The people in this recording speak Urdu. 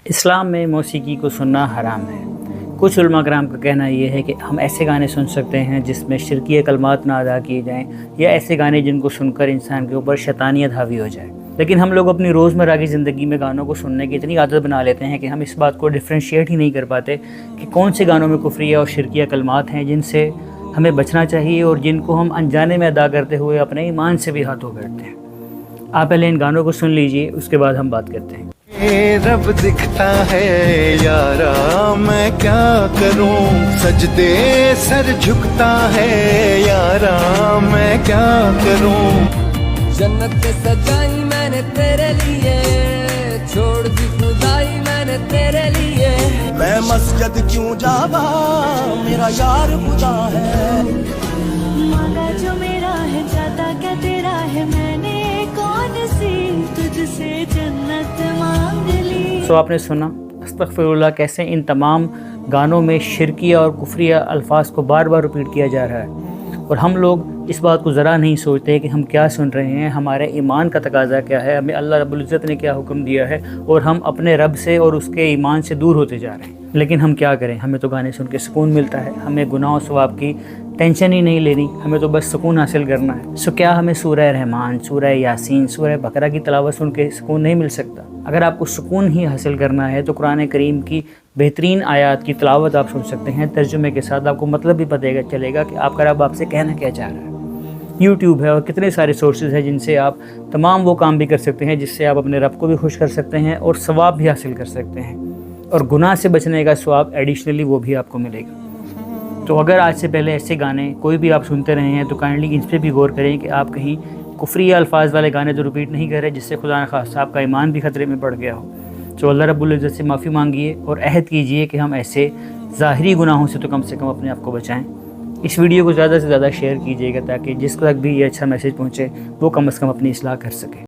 اسلام میں موسیقی کو سننا حرام ہے۔ کچھ علماء کرام کا کہنا یہ ہے کہ ہم ایسے گانے سن سکتے ہیں جس میں شرکیہ کلمات نہ ادا کیے جائیں، یا ایسے گانے جن کو سن کر انسان کے اوپر شیطانیت حاوی ہو جائے۔ لیکن ہم لوگ اپنی روزمرہ کی زندگی میں گانوں کو سننے کی اتنی عادت بنا لیتے ہیں کہ ہم اس بات کو ڈفرینشیٹ ہی نہیں کر پاتے کہ کون سے گانوں میں کفریہ اور شرکیہ کلمات ہیں جن سے ہمیں بچنا چاہیے اور جن کو ہم انجانے میں ادا کرتے ہوئے اپنے ایمان سے بھی ہاتھ دھو بیٹھتے ہیں۔ آپ پہلے ان گانوں کو سن لیجئے، اس کے بعد ہم بات کرتے ہیں۔ رب دکھتا ہے یارا میں کیا کروں، سجدے سر جھکتا ہے یارا میں کیا کروں، جنت سجائی میں نے تیرے لیے، چھوڑ دی خدائی میں نے تیرے لیے، میں مسجد کیوں جاوا میرا یار خدا ہے، مانگا جو میرا ہے جاتا کیا تیرا ہے، میں نے کون سی تجھ سے جنت مانگ لی۔ آپ نے سنا استغفر اللہ کیسے ان تمام گانوں میں شرکیہ اور کفریہ الفاظ کو بار بار ریپیٹ کیا جا رہا ہے، اور ہم لوگ اس بات کو ذرا نہیں سوچتے کہ ہم کیا سن رہے ہیں، ہمارے ایمان کا تقاضا کیا ہے، ہمیں اللہ رب العزت نے کیا حکم دیا ہے، اور ہم اپنے رب سے اور اس کے ایمان سے دور ہوتے جا رہے ہیں۔ لیکن ہم کیا کریں، ہمیں تو گانے سن کے سکون ملتا ہے، ہمیں گناہ و ثواب کی ٹینشن ہی نہیں لینی، ہمیں تو بس سکون حاصل کرنا ہے۔ کیا ہمیں سورہ رحمان، سورہ یاسین، سورہ بقرہ کی تلاوت سن کے سکون نہیں مل سکتا؟ اگر آپ کو سکون ہی حاصل کرنا ہے تو قرآن کریم کی بہترین آیات کی تلاوت آپ سن سکتے ہیں ترجمے کے ساتھ، آپ کو مطلب بھی پتہ چلے گا کہ آپ کا رب آپ سے کہنا کیا چاہ رہا ہے۔ یوٹیوب ہے اور کتنے سارے سورسز ہیں جن سے آپ تمام وہ کام بھی کر سکتے ہیں جس سے آپ اپنے رب کو بھی خوش کر سکتے ہیں اور ثواب بھی حاصل کر سکتے ہیں، اور گناہ سے بچنے کا ثواب ایڈیشنلی وہ بھی آپ کو ملے گا۔ تو اگر آج سے پہلے ایسے گانے کوئی بھی آپ سنتے رہے ہیں تو کائنڈلی اس پہ بھی غور کریں کہ آپ کہیں کفریہ الفاظ والے گانے تو ریپیٹ نہیں کر رہے جس سے خدا نخواستہ آپ کا ایمان بھی خطرے میں پڑ گیا ہو۔ تو اللہ رب العزت سے معافی مانگیے اور عہد کیجئے کہ ہم ایسے ظاہری گناہوں سے تو کم سے کم اپنے آپ کو بچائیں۔ اس ویڈیو کو زیادہ سے زیادہ شیئر کیجئے گا تاکہ جس تک بھی یہ اچھا میسیج پہنچے وہ کم از کم اپنی اصلاح کر سکے۔